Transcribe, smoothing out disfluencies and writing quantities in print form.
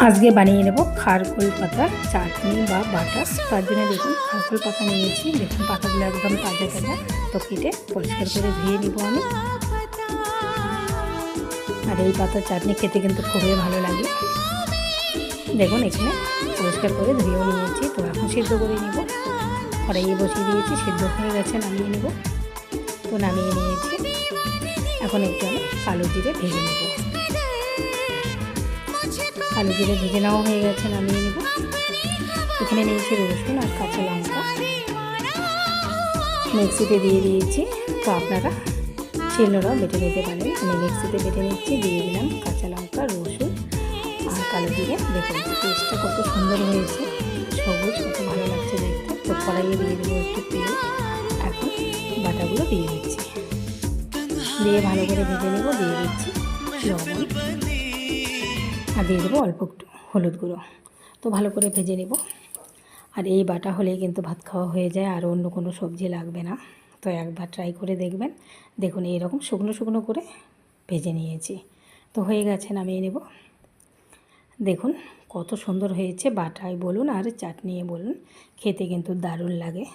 আজকে বানিয়ে নেব খারকোল পাতার চাটনি বা বাটা। তার জন্য দেখুন খারকোল পাতা নিয়েছি। দেখুন পাতাগুলো একদম তাজা তাজা, তো কেটে পরিষ্কার করে ধুয়ে নিব আমি। আর এই পাতার চাটনি খেতে কিন্তু খুবই ভালো লাগে। দেখুন এখানে পরিষ্কার করে ধুয়েও নিয়েছি। তো এখন সিদ্ধ করে নিব। কড়াইয়ে বসিয়ে দিয়েছি, সিদ্ধ হয়ে গেছে, নামিয়ে নেব। তো নামিয়ে নিয়েছি। এখন একটু আমি কালো জিরে ভেজে নেব। কালো জিরে ভেজে নেওয়া হয়ে গেছে, নামিয়ে নেব। এখানে নিয়েছি রসুন আর কাঁচা লঙ্কা, মিক্সিতে দিয়ে দিয়েছি। তো আপনারা শিলনোড়াও বেটে নিতে পারেন। আমি মিক্সিতে বেটে নিচ্ছি। দিয়ে দিলাম কাঁচা লঙ্কা, রসুন আর কালো জিরে। দেখুন টেস্টটা কত সুন্দর হয়েছে, সবুজ, কত ভালো লাগছে দেখতে। তো কড়াইয়ে দিয়ে দেবো একটু তেল। এখন বাটাগুলো দিয়ে দিচ্ছি, দিয়ে ভালো করে ভেজে নেব। দিয়ে দিচ্ছি লবণ আর দিয়ে দেবো অল্প একটু হলুদ গুঁড়ো। তো ভালো করে ভেজে নেব। আর এই বাটা হলেই কিন্তু ভাত খাওয়া হয়ে যায়, আর অন্য কোনো সবজি লাগবে না। তো একবার ট্রাই করে দেখবেন। দেখুন এইরকম শুকনো শুকনো করে ভেজে নিয়েছি। তো হয়ে গেছে, নামিয়ে নেব। দেখুন কত সুন্দর হয়েছে, বাটায় বলুন আর চাটনিয়ে বলুন, খেতে কিন্তু দারুণ লাগে।